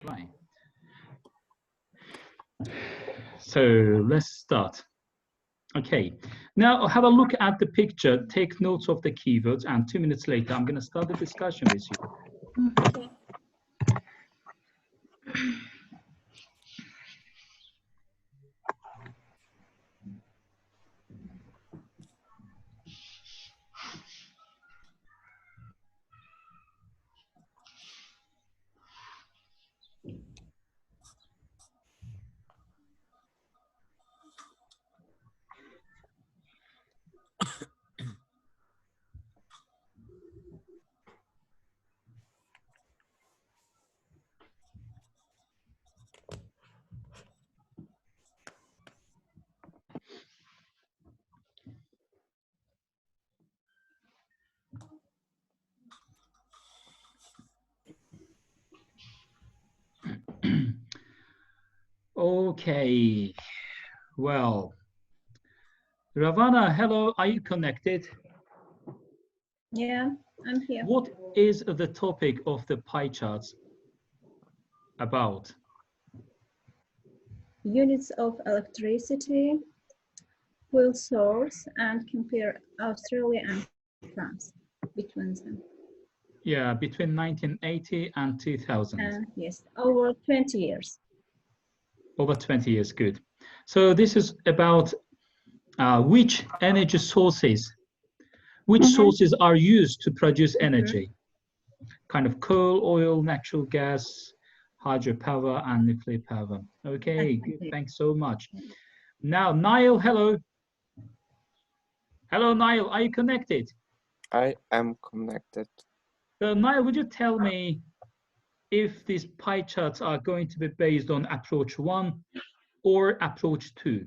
Right. So let's start. Okay, now have a look at the picture, take notes of the keywords, and 2 minutes later, I'm going to start the discussion with you. Okay. Okay, well, Ravana, hello, are you connected? Yeah, I'm here. What is the topic of the pie charts about? Units of electricity, fuel source, and compare Australia and France between them. Yeah, between 1980 and 2000. And yes, over 20 years. Over 20 years, good. So this is about which energy sources, sources are used to produce energy? Kind of coal, oil, natural gas, hydropower, and nuclear power. Okay, good. Thanks so much. Now, Niall, hello. Hello, Niall, are you connected? I am connected. So, Niall, would you tell me if these pie charts are going to be based on approach 1 or approach 2?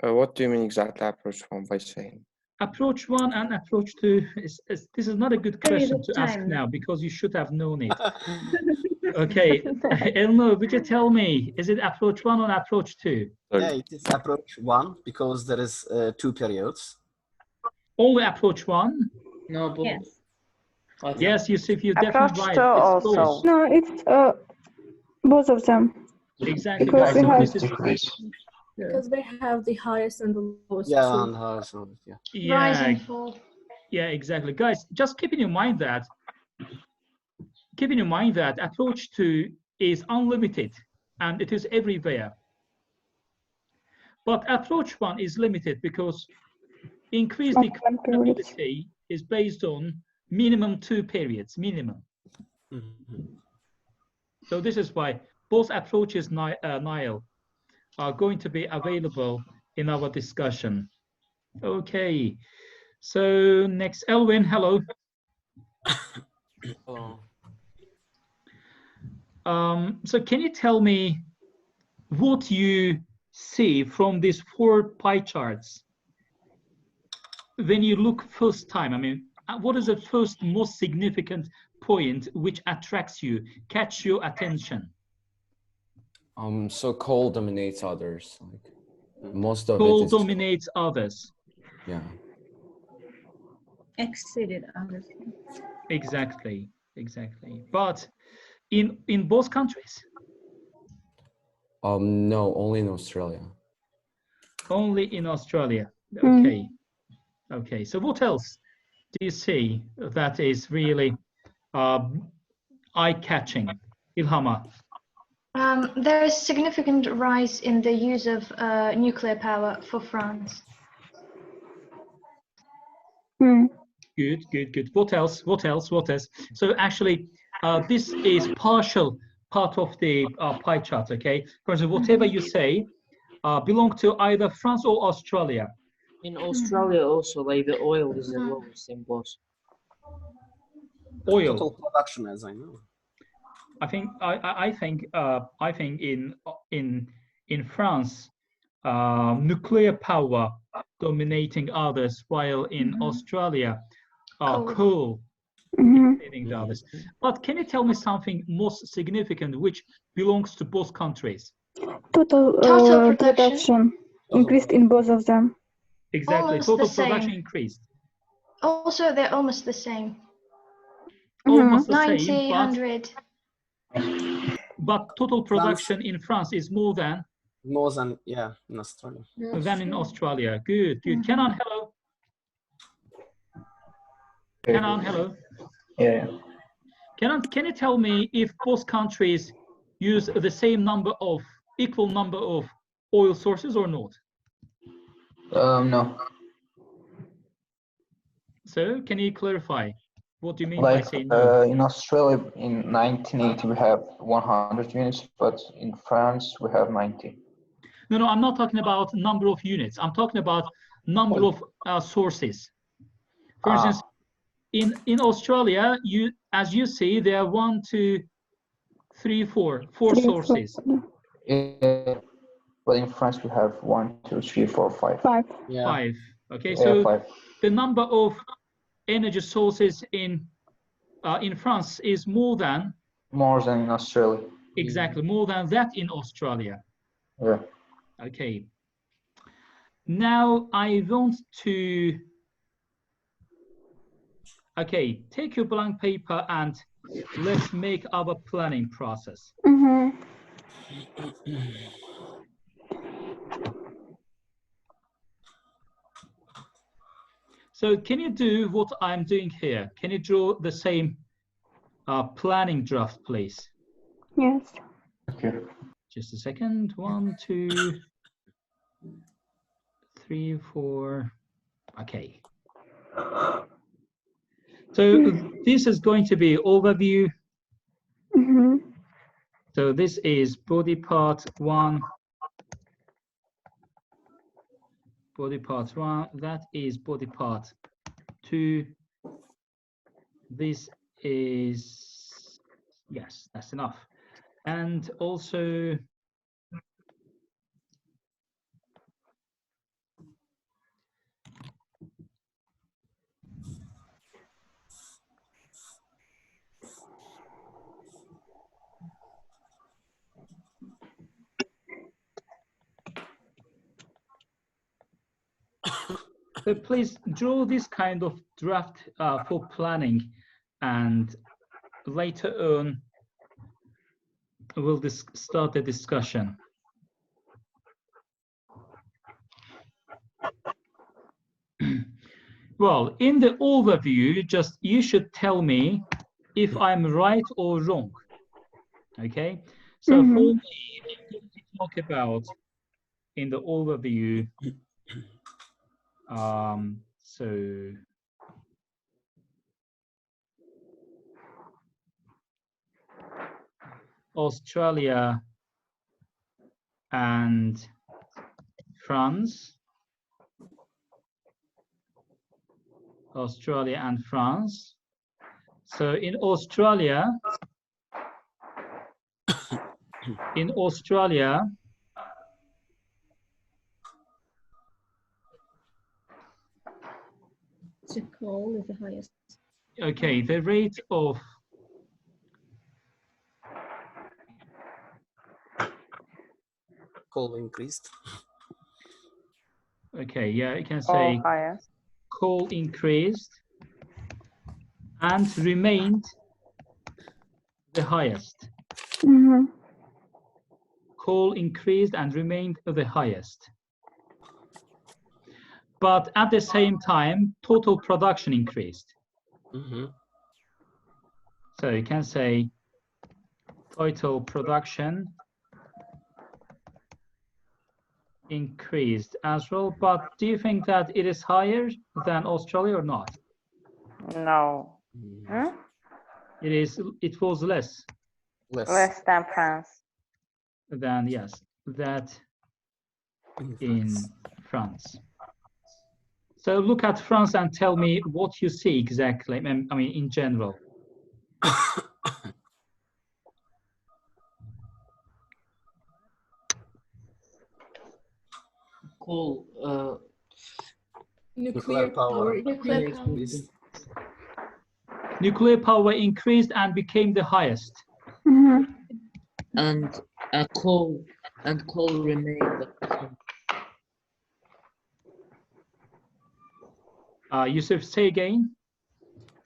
What do you mean exactly approach 1 by saying? Approach 1 and approach 2 this is not a good question to ask now because you should have known it. Okay, Elmo, would you tell me, is it approach 1 or approach 2? Yeah, it is approach 1 because there is 2 periods. Only approach 1? No, both. Yes. Yes, Yusuf, you're Approach definitely right. 2 It's also. both. No, it's both of them. Exactly. Because we have Because they have the highest and the lowest. Yeah, too. and highest and yeah. Rise and fall. Yeah, exactly. Guys, just keep in mind that approach 2 is unlimited and it is everywhere. But approach 1 is limited because increased decouplability is based on minimum 2 periods, minimum. So this is why both approaches, Niall, are going to be available in our discussion. Okay, so next, Elwin, hello. Hello. So can you tell me what you see from these 4 pie charts when you look first time? I mean, what is the first most significant point which attracts you, catch your attention? So coal dominates others. Like most of coal it is dominates others. Yeah. Exceeded others. Exactly, exactly. But in both countries? No, only in Australia. Only in Australia. Okay. Okay. So what else do you see that is really eye-catching, Ilhama? There is significant rise in the use of nuclear power for France. Good, good, good. What else? What else? What else? So actually, this is partial part of the pie chart, okay? Because whatever you say belong to either France or Australia. In Australia also, like the oil is the lowest in both. Oil. Total production, as I know. I think in France, nuclear power dominating others, while in Australia, coal dominating the others. But can you tell me something most significant which belongs to both countries? Total production increased in both of them. Exactly, Almost total the same. production increased. Also, they're almost the same. almost the 90, same, 100. but total production in France is more than yeah, in Australia. in Australia. Good, good. Kenan, hello. Kenan, hello. Yeah. Kenan, can you tell me if both countries use the same equal number of oil sources or not? No. So can you clarify? What do you mean by Like saying no? in Australia in 1980 we have 100 units, but in France we have 90. No, I'm not talking about number of units. I'm talking about number of sources. For instance, in Australia, as you see, there are 1, 2, 3, 4 sources. Yeah. But in France we have 1, 2, 3, 4, 5. 5. Yeah. 5. Okay, Yeah, so 5. the number of energy sources in France is more than in Australia. exactly more than that in Australia. Yeah. Okay. Now I want to. Okay, take your blank paper and let's make our planning process. So can you do what I'm doing here? Can you draw the same planning draft, please? Yes. Okay. Just a second. 1, 2, 3, 4. Okay. So this is going to be overview. So this is body part 1. Body part 1. That is body part 2. This is, yes, that's enough. And also, so please draw this kind of draft for planning, and later on we'll start the discussion. Well, in the overview, just you should tell me if I'm right or wrong. Okay, so for me, I'm going to talk about in the overview. So Australia and France. Australia and France. So in Australia, The coal is the highest. okay, the rate of Coal increased. Okay, yeah, you can say coal increased and remained the highest. Coal increased and remained the highest. But at the same time, total production increased. So you can say total production increased as well. But do you think that it is higher than Australia or not? No. It was less. Less than France. Than, yes, that in France. So look at France and tell me what you see exactly. I mean, in general. Coal, Nuclear power. increased. Nuclear power increased and became the highest. And coal remained the bottom. Yusuf, say again.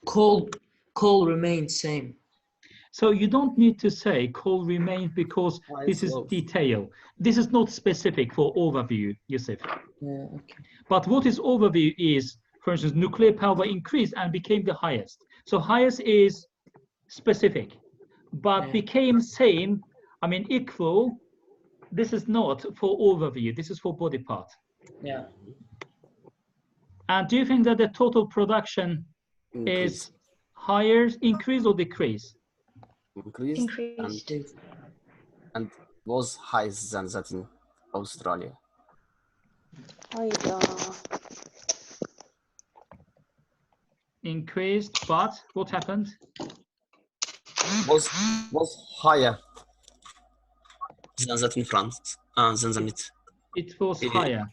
Coal Coal remained same. So you don't need to say coal remains because Why this it's is low? detail. This is not specific for overview, Yusuf. Yeah, okay. But what is overview is, for instance, nuclear power increased and became the highest. So highest is specific, but Yeah. became same, I mean equal. This is not for overview. This is for body part. Yeah. And do you think that the total production Increase. is higher, increase or decrease? Increased. Increased. And was higher than that in Australia. Increased, but what happened? Was higher than that in France. It was higher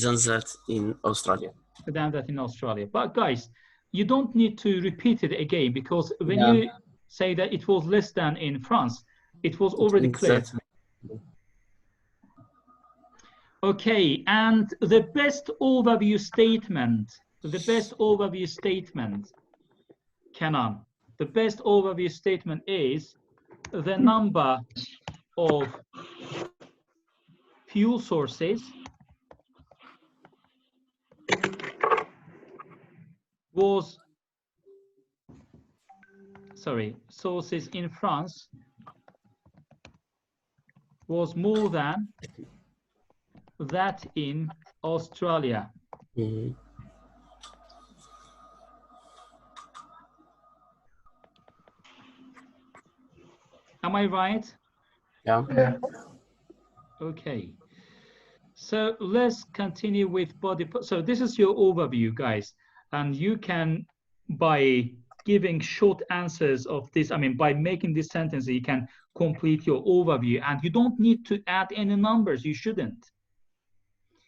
than that in Australia. than that in Australia. But guys, you don't need to repeat it again, because when Yeah. you say that it was less than in France, it was already clear. That, Okay, and the best overview statement, Kenan, the best overview statement is the number of fuel sources was, sources in France was more than that in Australia. mhm. Am I right? Yeah. Okay. So let's continue with body. So this is your overview, guys. And you can, by giving short answers of this, I mean, by making this sentence, you can complete your overview. And you don't need to add any numbers. You shouldn't.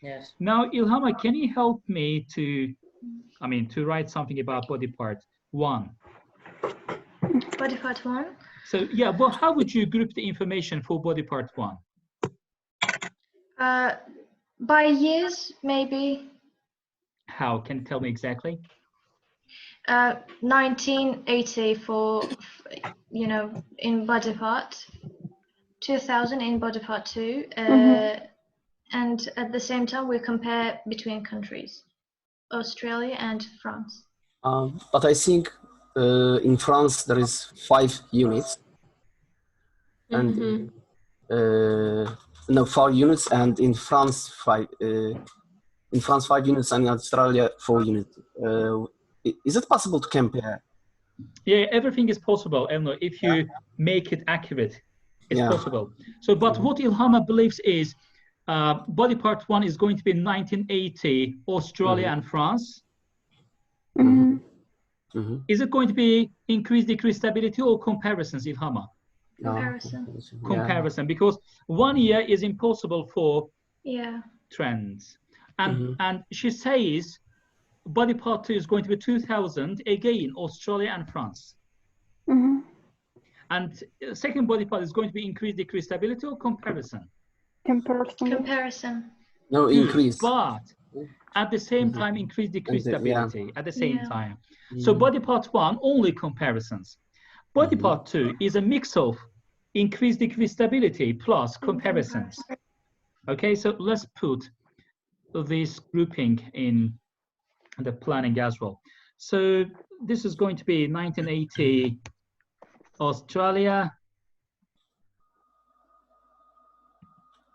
Yes. Now, Ilhama, can you help me to, to write something about body part 1? Body part 1. So yeah, but how would you group the information for body part 1? By years, maybe. How? Can you tell me exactly? 1980 for, in body part. 2000 in body part 2. And at the same time, we compare between countries, Australia and France. But I think in France there is 5 units, and no 4 units, and in France 5. In France 5 units, and in Australia 4 units. Is it possible to compare? Yeah, everything is possible, Elno, if you make it accurate. It's possible. So, but what Ilhama believes is body part 1 is going to be 1980 Australia and France. Is it going to be increase, decrease, stability, or comparisons, Ilhama? Comparison. Comparison, because 1 year is impossible for trends. And she says body part 2 is going to be 2000, again, Australia and France. And second body part is going to be increase, decrease, stability, or comparison? Comparison. No, increase. But at the same time, increase, decrease, stability at the same time. So body part 1, only comparisons. Body part 2 is a mix of increase, decrease, stability plus comparisons. Okay, so let's put this grouping in the planning as well. So this is going to be 1980 Australia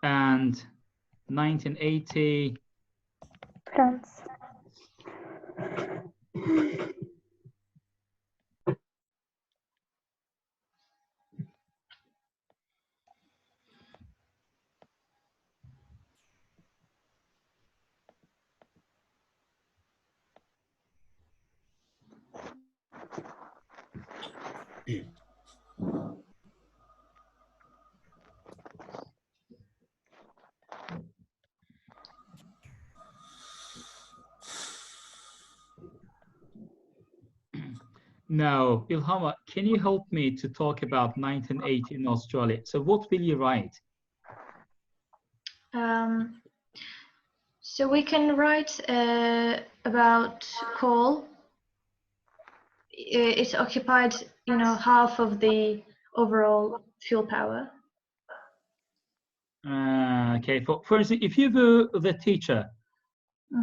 and 1980 France. Now, Ilhama, can you help me to talk about 1980 in Australia? So what will you write? So we can write about coal. it's occupied, you know, half of the overall fuel power. Okay, for instance, if you were the teacher,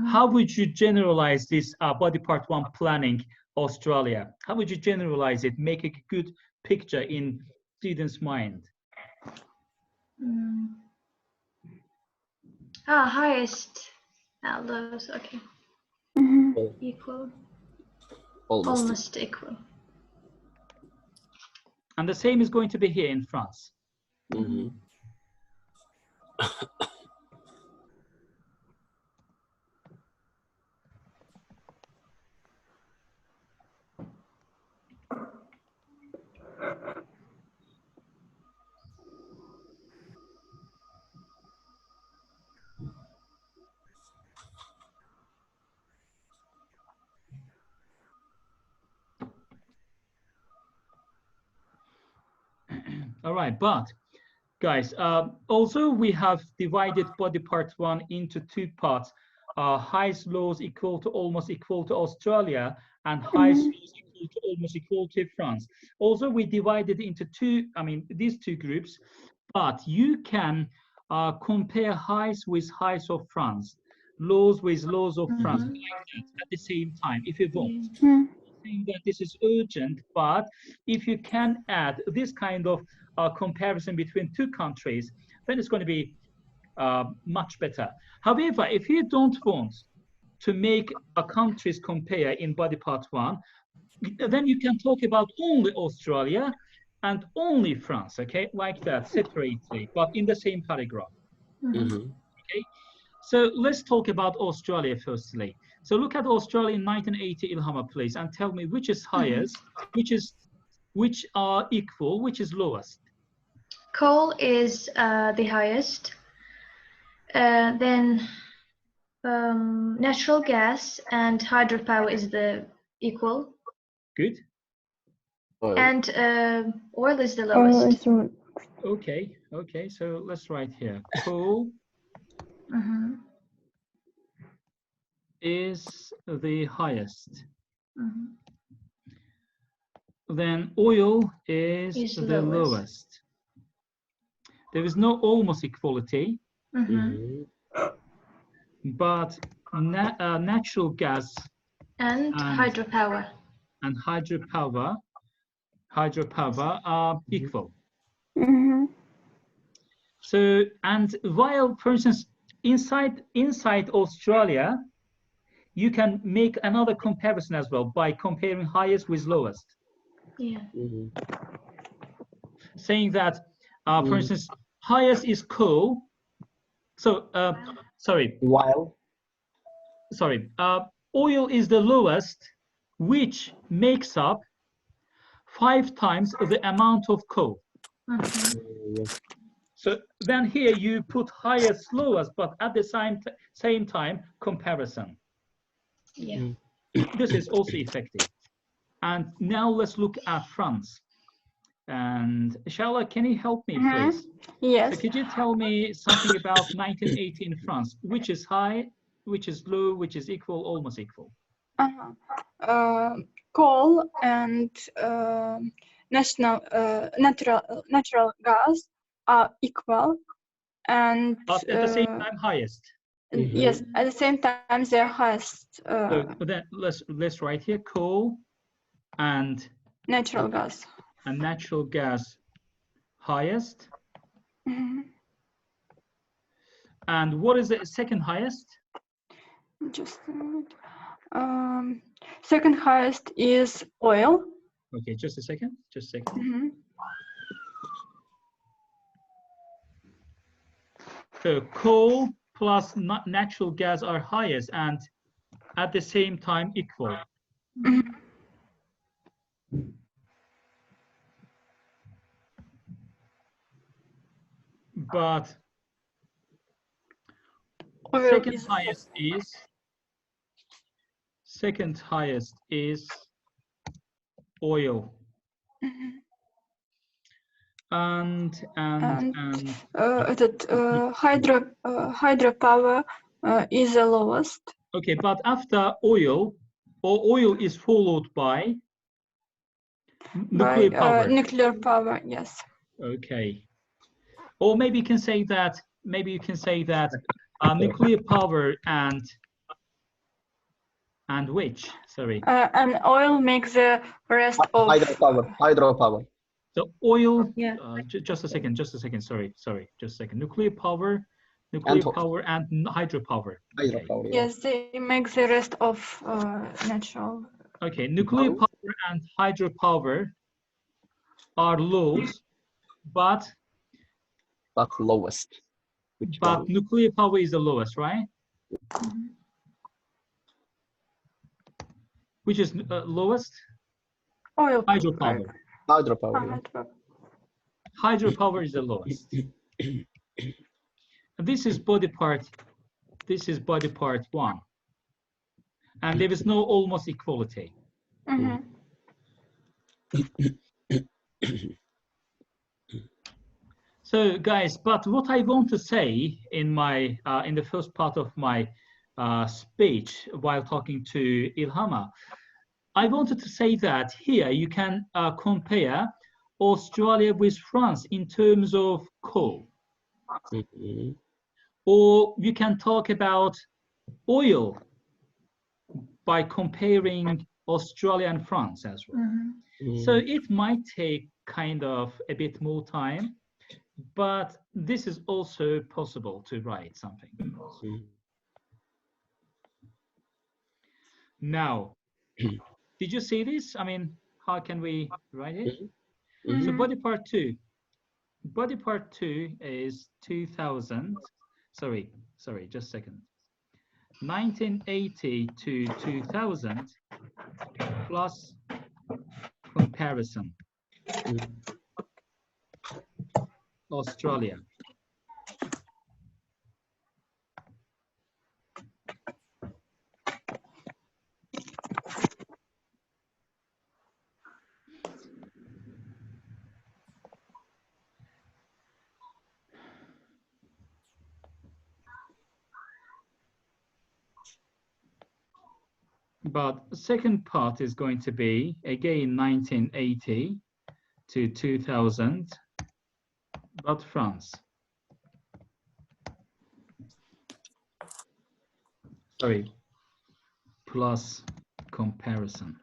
how would you generalize this body part one planning Australia? How would you generalize it, make a good picture in students' mind? Highest, lowest, okay. Equal. Almost equal. And the same is going to be here in France. All right, but guys, also we have divided body part one into two parts. Highest lows equal to almost equal to Australia, and highest lows equal to almost equal to France. Also, we divided into two, these two groups, but you can compare highs with highs of France, lows with lows of France, like that at the same time, if you want. Saying that this is urgent, but if you can add this kind of comparison between two countries, then it's going to be much better. However, if you don't want to make a countries compare in body part one, then you can talk about only Australia and only France, okay, like that, separately, but in the same paragraph. Okay, so let's talk about Australia firstly. So look at Australia in 1980, Ilhama, please, and tell me which is highest, which are equal, which is lowest. Coal is the highest. Then natural gas and hydropower is the equal. Good. And oil is the lowest. Okay, so let's write here. Coal is the highest. Then oil is the lowest. There is no almost equality, but natural gas and hydropower are equal. So, and while, for instance, inside Australia, you can make another comparison as well by comparing highest with lowest. Yeah. Saying that, for instance, highest is coal. So, oil is the lowest, which makes up 5 times the amount of coal. So then here you put highest, lowest, but at the same time comparison. Yeah. This is also effective. And now let's look at France. And Shala, can you help me, please? Yes. So could you tell me something about 1980 in France? Which is high, which is low, which is equal, almost equal? Coal and natural gas are equal, and but at the same time highest. Yes, at the same time they're highest. So then let's write here coal and natural gas. And natural gas highest. And what is the second highest? Just a minute. Second highest is oil. Okay, just a second. So coal plus natural gas are highest and at the same time equal. But second highest is oil. And hydropower is the lowest. Okay, but after oil, or oil is followed by Nuclear power. Nuclear power, yes. Okay. Or maybe you can say that. Maybe you can say that nuclear power and which? Sorry. And oil makes the rest of Hydropower. Hydropower. So oil. Yeah. Just a second. Just a second. Sorry. Just a second. Nuclear power and hydropower. Hydropower. Okay. Yeah. yes, they make the rest of natural. Okay. Nuclear power and hydropower are laws, but lowest. Which but one? nuclear power is the lowest, right? Which is lowest? Oil. Hydropower. Hydropower. Yeah. Hydropower is the lowest. And this is body part. This is body part 1. And there is no almost equality. So guys, but what I want to say in my in the first part of my speech while talking to Ilhama, I wanted to say that here you can compare Australia with France in terms of coal. Or you can talk about oil by comparing Australia and France as well. So it might take kind of a bit more time, but this is also possible to write something. Now, did you see this? I mean, how can we write it? So body part 2. Body part 2 is 2000. Sorry, just a second. 1980 to 2000 plus comparison. Australia. But the second part is going to be, again, 1980 to 2000, but France. Sorry, plus comparison.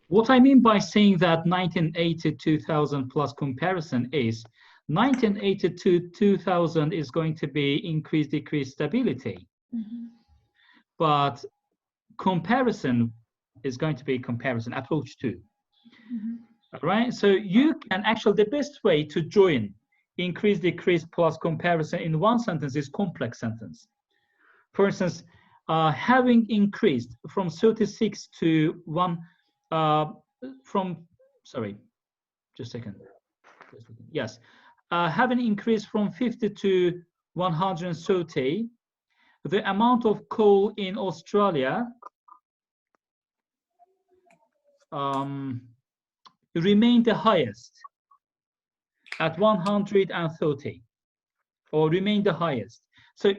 What I mean by saying that 1980 2000 plus comparison is 1980 to 2000 is going to be increase, decrease, stability. But comparison is going to be comparison, approach to. Right? So you can actually, the best way to join increase, decrease, plus comparison in one sentence is complex sentence. For instance, having increased from 36 to 1, sorry, just a second. Yes, having increased from 50 to 130, the amount of coal in Australia remained the highest at 130, or remained the highest. So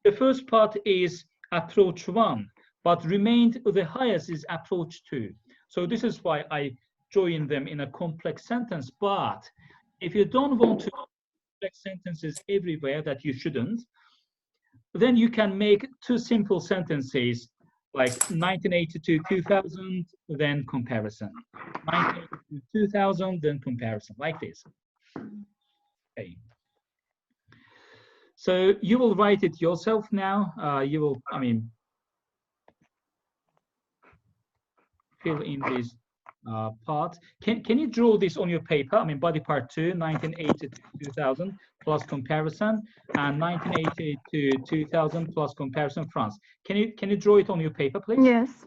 the first part is approach 1, but remained the highest is approach 2. So this is why I join them in a complex sentence. But if you don't want to complex sentences everywhere that you shouldn't, then you can make 2 simple sentences like 1980 to 2000, then comparison. 1980 to 2000, then comparison, like this. Okay. So you will write it yourself now. You will, I mean, fill in this part. Can you draw this on your paper? I mean, body part 2, 1980 to 2000 plus comparison, and 1980 to 2000 plus comparison France. Can you draw it on your paper, please? Yes.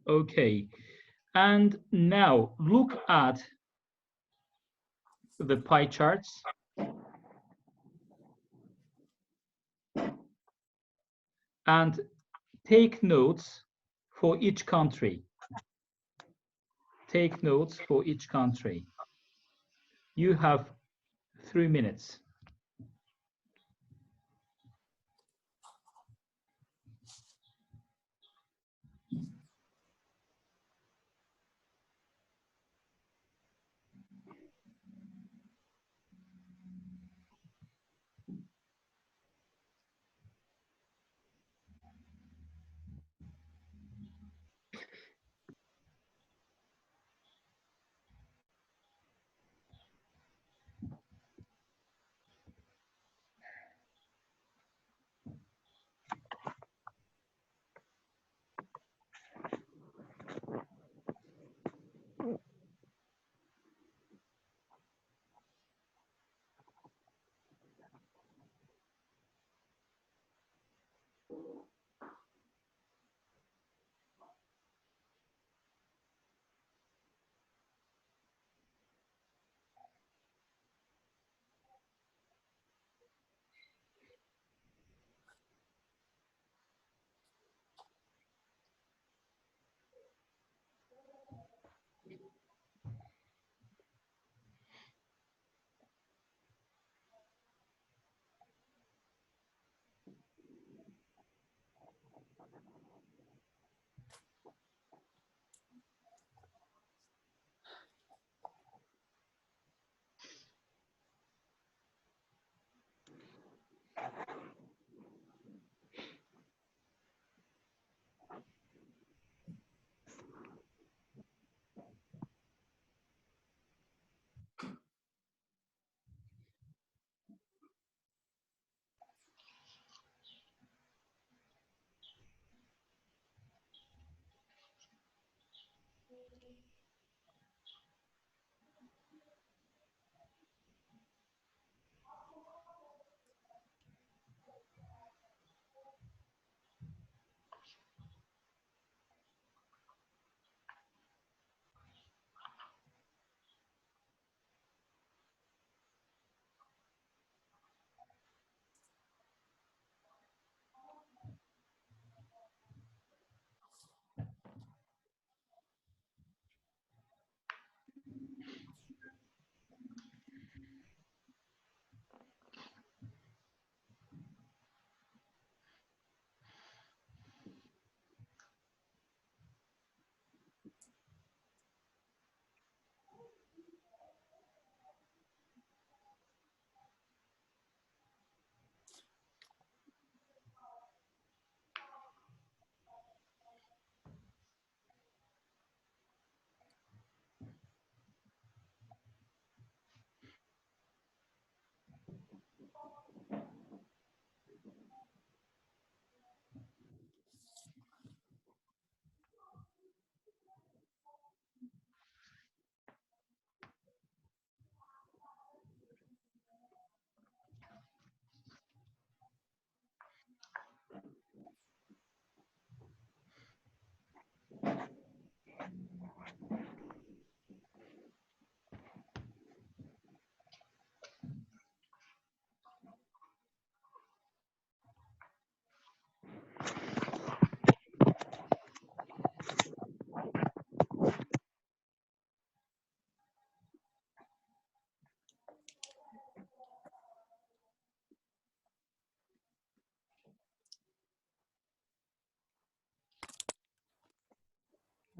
Okay. And now look at the pie charts. And take notes for each country. Take notes for each country. You have 3 minutes.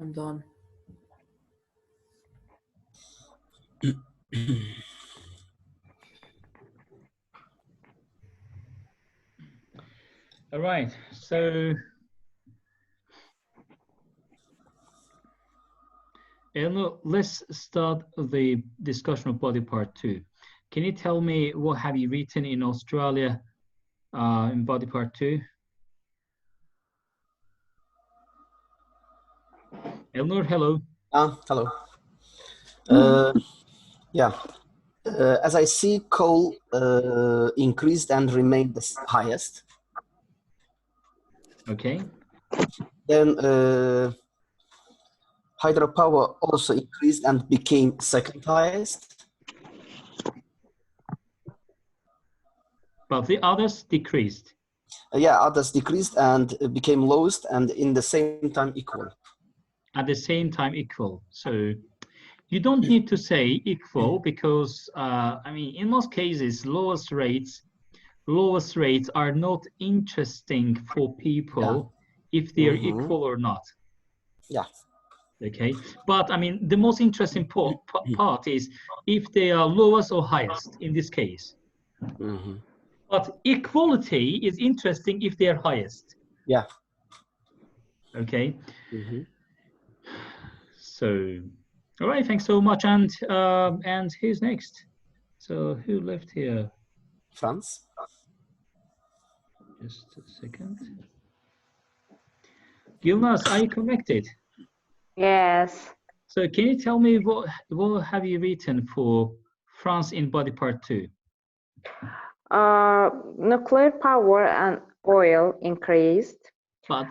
I'm done. All right, so let's start the discussion of body part 2. Can you tell me what have you written in Australia in body part 2? Elnor, hello. Hello. Yeah. As I see, coal increased and remained the highest. Okay. Then hydropower also increased and became second highest. But the others decreased. Yeah, others decreased and became lowest and in the same time equal. At the same time equal. So you don't need to say equal because, I mean, in most cases, lowest rates are not interesting for people if they are equal or not. Yeah. Okay. But I mean, the most interesting part is if they are lowest or highest in this case. But equality is interesting if they are highest. Yeah. Okay. So, all right, thanks so much. And who's next? So who left here? France. Just a second. Gilnas, are you connected? Yes. So can you tell me what have you written for France in body part 2? Nuclear power and oil increased. But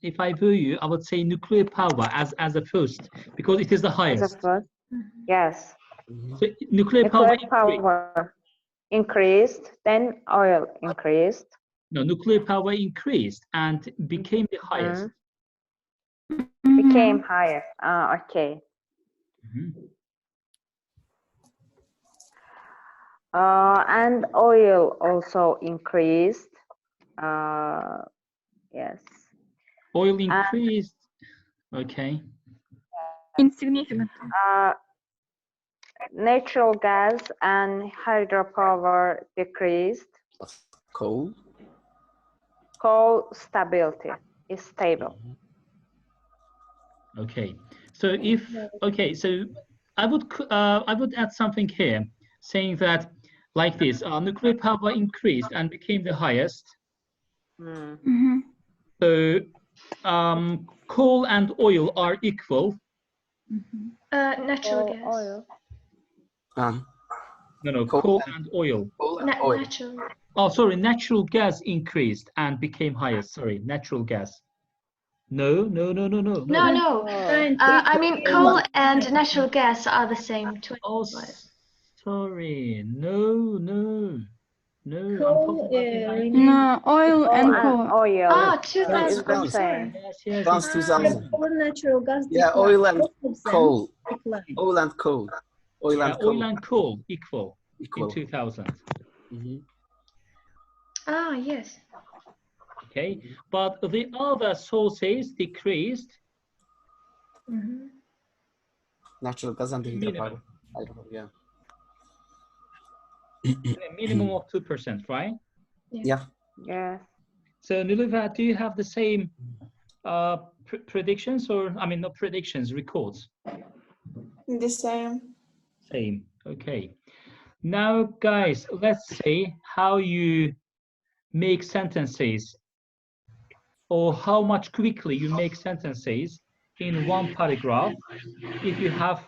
if I were you, I would say nuclear power as a first because it is the highest. As a first? Yes. So nuclear power increased, then oil increased. No, nuclear power increased and became the highest. Became higher. Okay. And oil also increased. Yes. Oil increased. Okay. Insignificant. Natural gas and hydropower decreased. Coal. Coal stability is stable. Okay. So so I would add something here, saying that like this: nuclear power increased and became the highest. So coal and oil are equal. Natural gas. Oil. No, coal and oil. Natural. Oh, sorry, natural gas increased and became highest. Sorry, natural gas. No. I mean, coal and natural gas are the same. 25. Oh, sorry. No. Coal, No, oil and coal. Oil. Ah, 2000. I'm sorry. Yes. France 2000. Coal and natural gas. Yeah, decline. oil and Both of them coal. decline. Oil and coal. Oil and coal. Oil and coal equal in 2000. Ah, yes. Okay, but the other sources decreased. Natural gas and hydropower. Yeah. A minimum of 2%, right? Yeah. So Nilüfer, do you have the same predictions, or I mean, not predictions, records? The same. Same. Okay. Now, guys, let's see how you make sentences, or how much quickly you make sentences in one paragraph if you have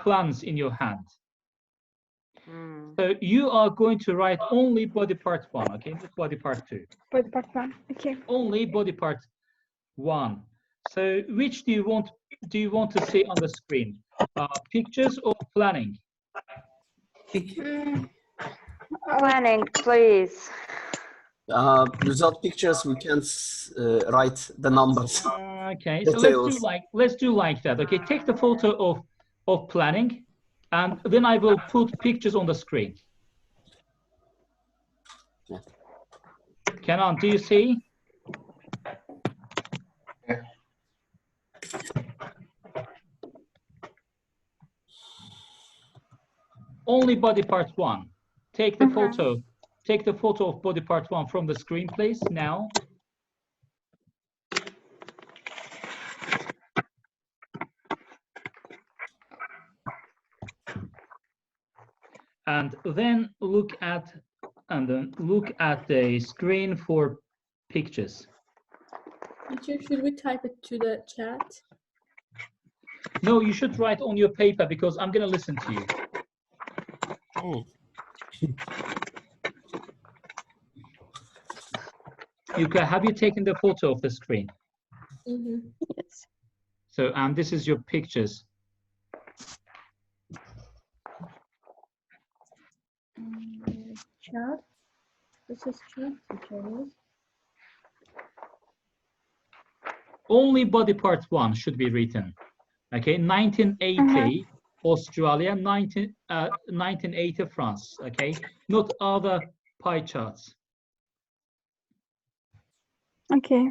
plans in your hand. So you are going to write only body part 1, okay? Not body part 2. Body part 1, okay. Only body part 1. So which do you want to see on the screen? Pictures or planning? Planning, please. Without pictures, we can't write the numbers. Okay, so let's do like that. Okay, take the photo of planning, and then I will put pictures on the screen. Yeah. Kenan, do you see? Yeah. Only body part 1. Take the photo. Take the photo of body part 1 from the screen, please, now. And then look at the screen for pictures. Teacher, should we type it to the chat? No, you should write on your paper because I'm gonna listen to you. Yuka, have you taken the photo of the screen? Yes. So, and this is your pictures. Chad. This is Chad. Only body part 1 should be written. Okay, 1980 Australia, 1980 France. Okay, not other pie charts. Okay.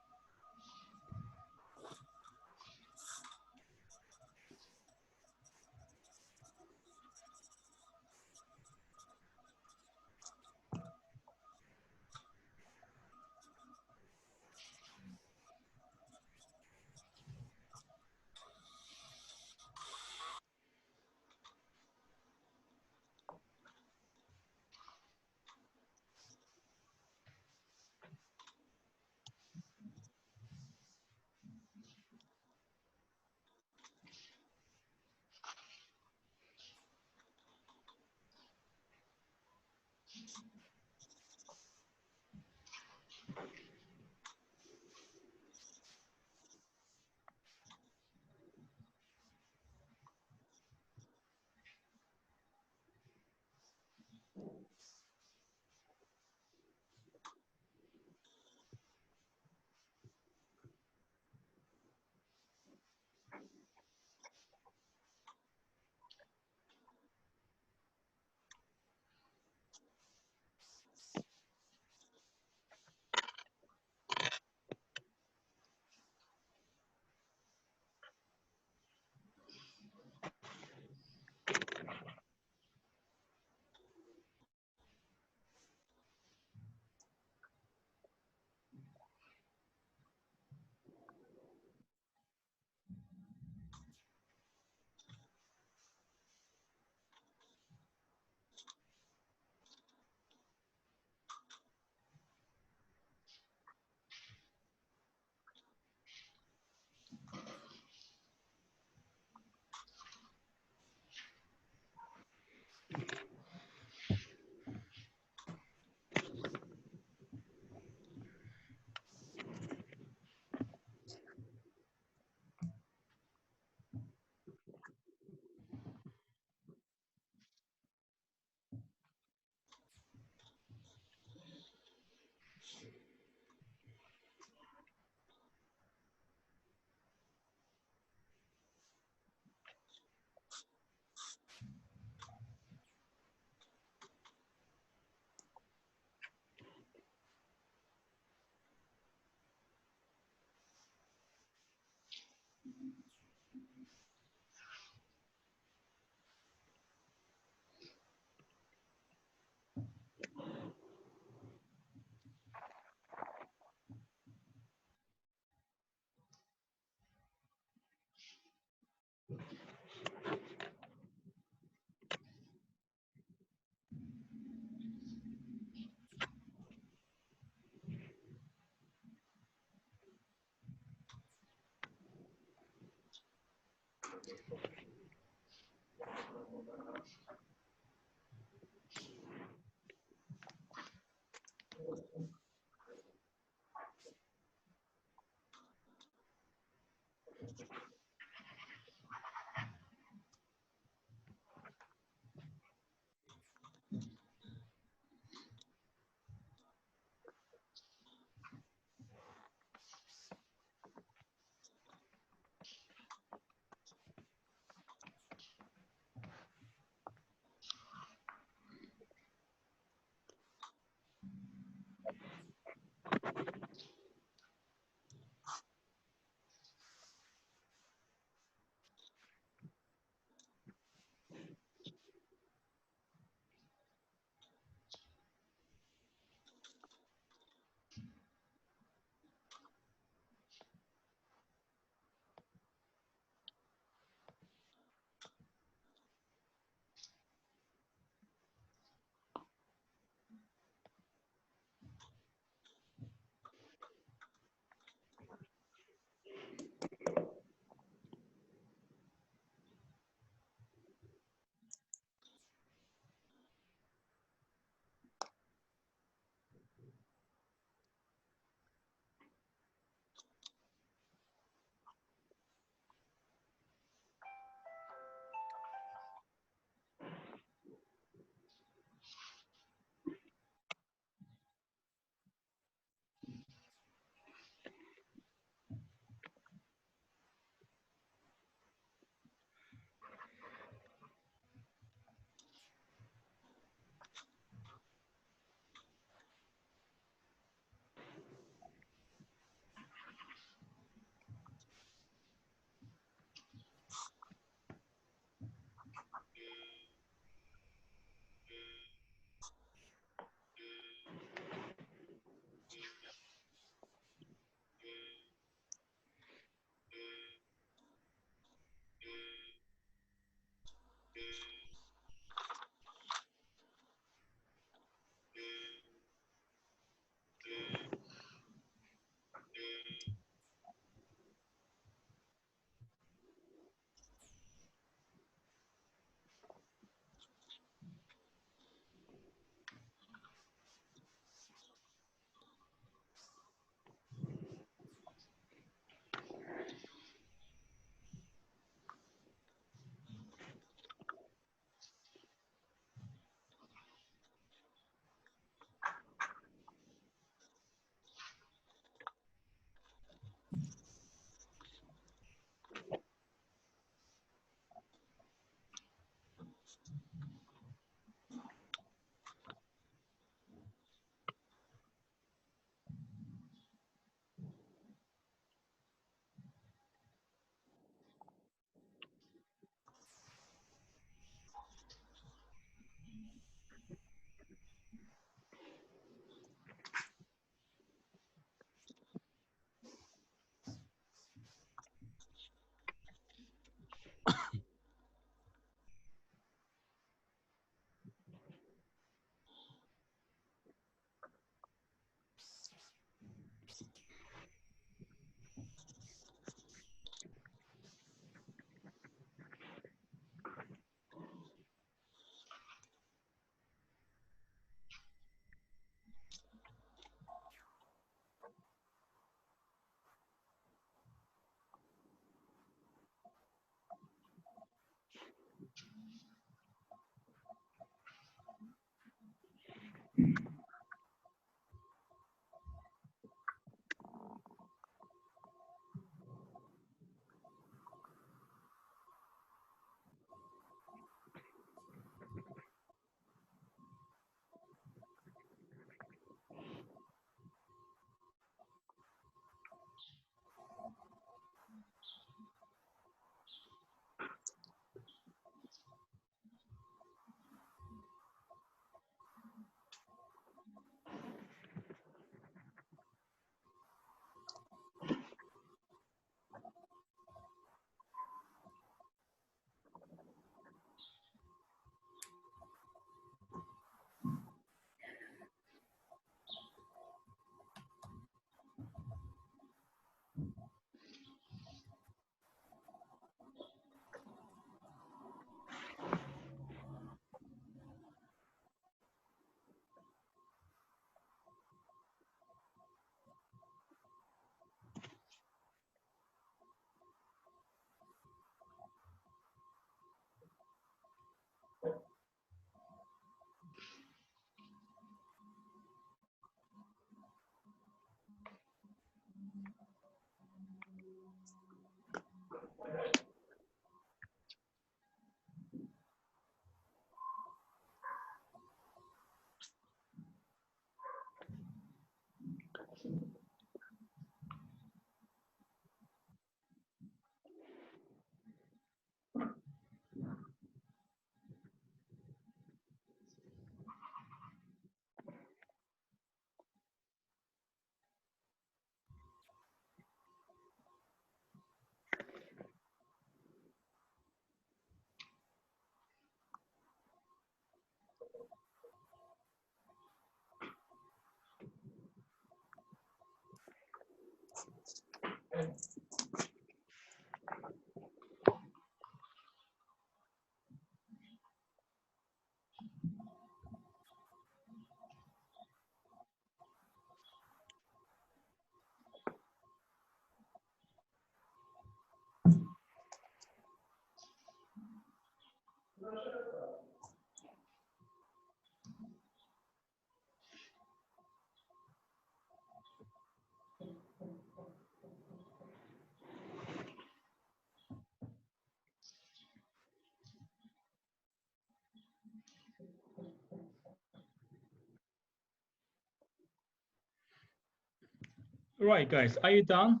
Right, guys, are you done?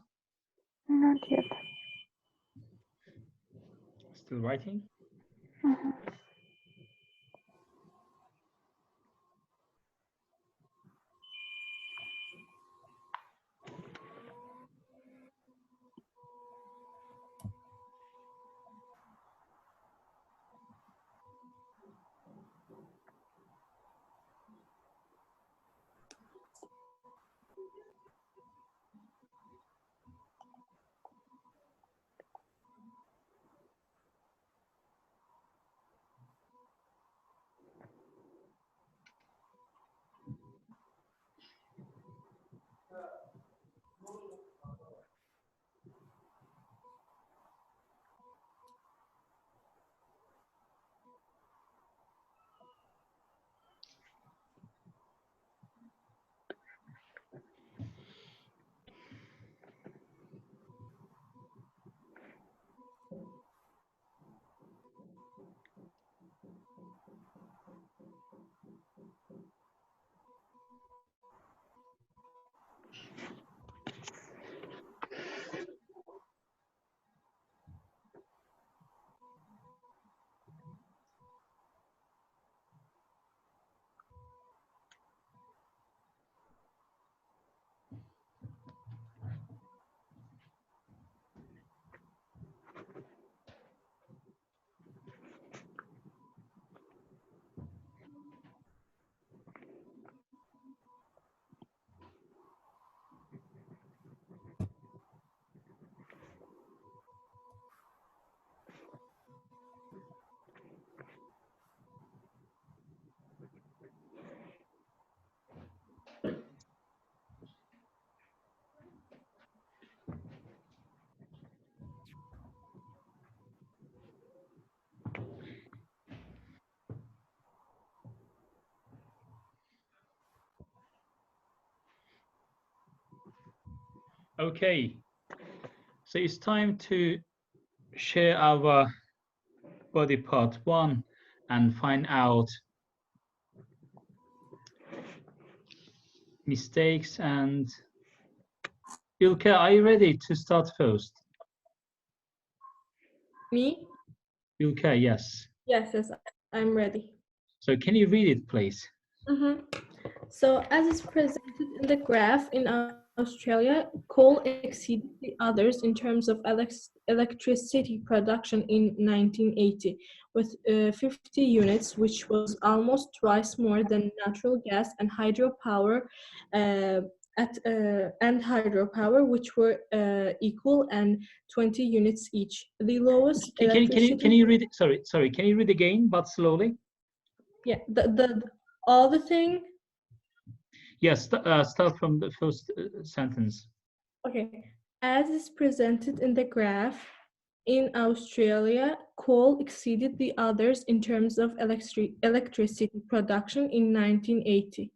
Not yet. Still writing? Okay, so it's time to share our body part 1 and find out mistakes. And Ilke, are you ready to start first? Me? Ilke, yes. Yes, yes, I'm ready. So can you read it, please? So as is presented in the graph, in Australia, coal exceeded the others in terms of electricity production in 1980, with 50 units, which was almost twice more than natural gas and hydropower, which were equal, and 20 units each. The lowest Can you read? Sorry. Can you read again, but slowly? Yeah, all the thing. Yes, start from the first sentence. Okay, as is presented in the graph, in Australia, coal exceeded the others in terms of electricity production in 1980,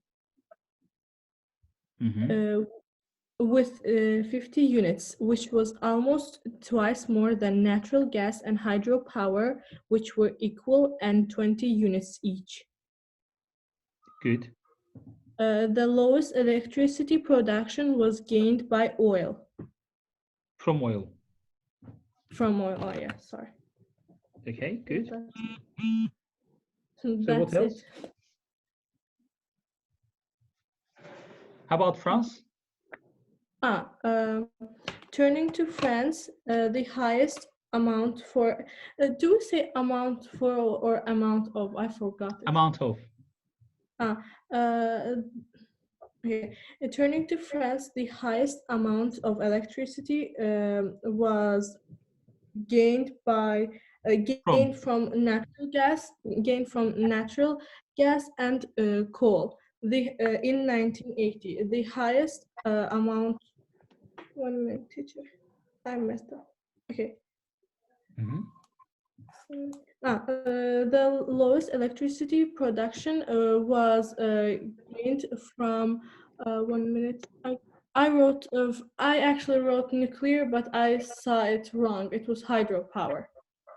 with 50 units, which was almost twice more than natural gas and hydropower, which were equal, and 20 units each. Good. The lowest electricity production was gained by oil. From oil. From oil, oh yeah, sorry. Okay, good. So what that's else? it. How about France? Turning to France, the highest amount for, do we say amount for or amount of? I forgot it. Amount of. Okay. Turning to France, the highest amount of electricity was gained by from natural gas and coal. In 1980, the highest amount. 1 minute, teacher. I messed up. Okay. The lowest electricity production was gained from 1 minute. I actually wrote nuclear, but I saw it wrong. It was hydropower.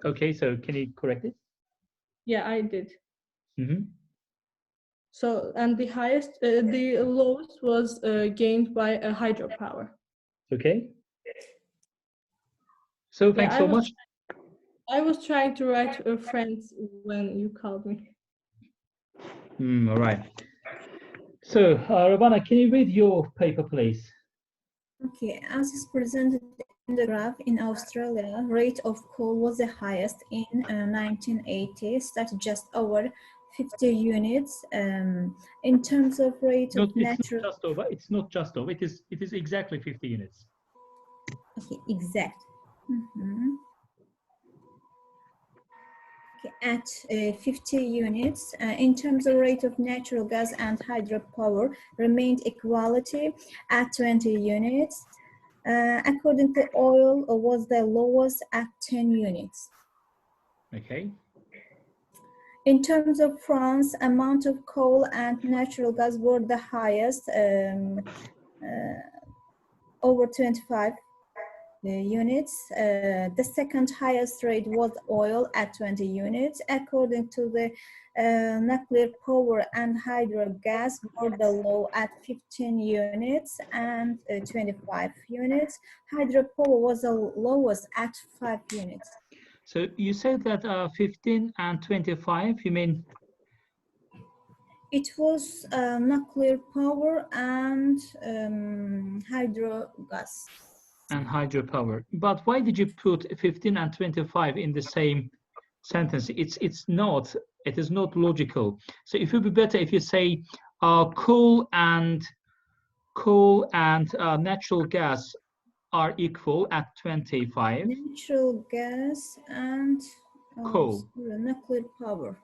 Okay, so can you correct it? Yeah, I did. Mm-hmm. So, and the lowest was gained by hydropower. Okay. So Yeah, thanks so much. I was trying to write friends when you called me. All right. So, Ravana, can you read your paper, please? Okay, as is presented in the graph, in Australia, rate of coal was the highest in 1980s, that's just over 50 units. In terms of rate Not, of it's natural, not just over. It's not just over. It is exactly 50 units. okay, exact. Mhm. Okay, at 50 units, in terms of rate of natural gas and hydropower, remained equality at 20 units. According to oil, was the lowest at 10 units. Okay. In terms of France, amount of coal and natural gas were the highest, over 25 units. The second highest rate was oil at 20 units. According to the nuclear power and hydro gas were the low at 15 units and 25 units. Hydropower was the lowest at 5 units. So you said that 15 and 25, you mean? It was nuclear power and hydro gas. And hydropower. But why did you put 15 and 25 in the same sentence? It's not. It is not logical. So it would be better if you say coal and natural gas are equal at 25. Natural gas and Coal. nuclear power.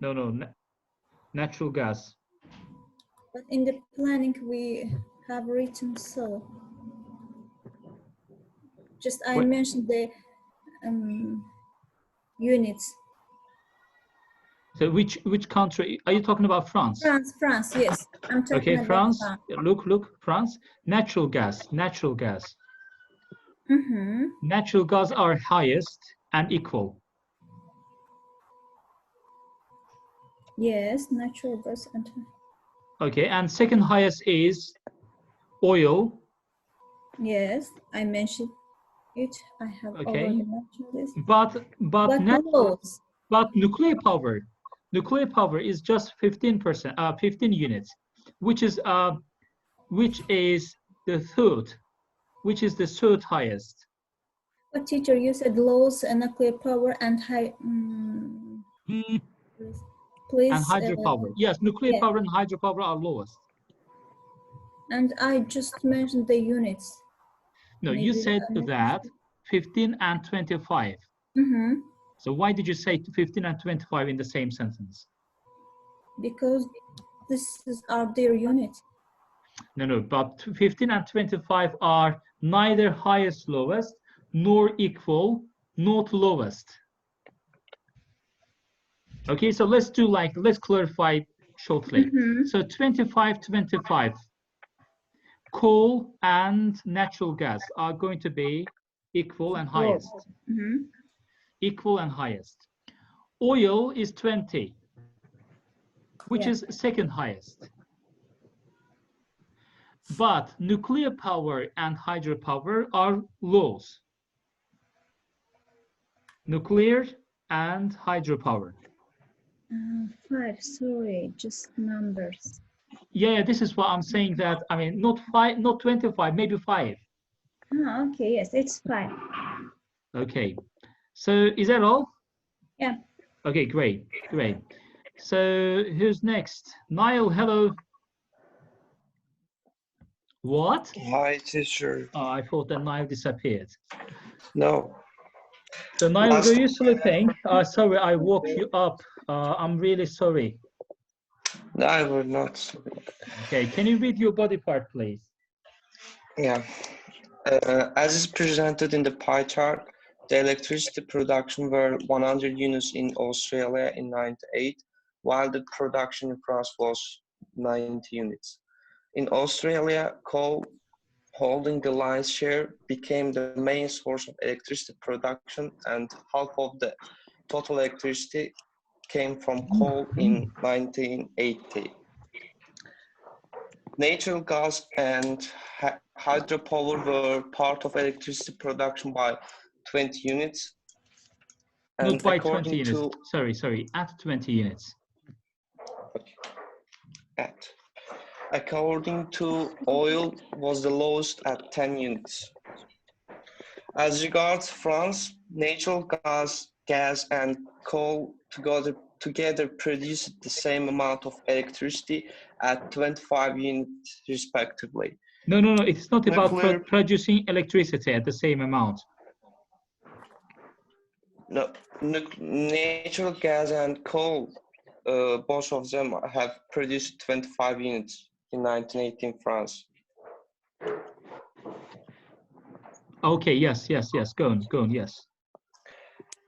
No, natural gas. But in the planning we have written so. Just I What? mentioned the units. So which country are you talking about? France. France, yes. I'm talking Okay, about France. France. Look, France. Natural gas. Mm-hmm. Natural gas are highest and equal. Yes, natural gas and. Okay, and second highest is oil. Yes, I mentioned it. I have already mentioned this. But nuclear power is just 15%, 15 units, which is the third highest. But teacher, you said lows and nuclear power and high. Please. And hydropower. Yes, nuclear power and hydropower are lowest. And I just mentioned the units. No, you said that 15 and 25. Mm-hmm. So why did you say 15 and 25 in the same sentence? Because are their units. No, but 15 and 25 are neither highest, lowest, nor equal, not lowest. Okay, so let's clarify shortly. Mm-hmm. So 25, coal and natural gas are going to be equal and highest. Mm-hmm. Equal and highest. Oil is 20, which is second highest. But nuclear power and hydropower are lows. Nuclear and hydropower. 5, sorry, just numbers. Yeah, this is what I'm saying that, I mean, not 5, not 25, maybe 5. Okay, yes, it's 5. Okay, so is that all? Yeah. Okay, great. So who's next? Niall, hello. What? Hi, teacher. Oh, I thought that Niall disappeared. No. So Niall, were you sleeping? Sorry, I woke you up. I'm really sorry. No, I will not. Okay, can you read your body part, please? Yeah. As is presented in the pie chart, The electricity production were 100 units in Australia in 98, while the production in France was 90 units. In Australia, coal, holding the lion's share, became the main source of electricity production, and half of the total electricity came from coal in 1980. Natural gas and hydropower were part of electricity production by 20 units. Not And by 20 according units. to Sorry, at 20 units. According to oil was the lowest at 10 units. As regards France, natural gas and coal together produced the same amount of electricity at 25 units respectively. No, it's not about Nuclear- producing electricity at the same amount. No, natural gas and coal, both of them have produced 25 units in 1980 in France. Okay, yes, go on, yes.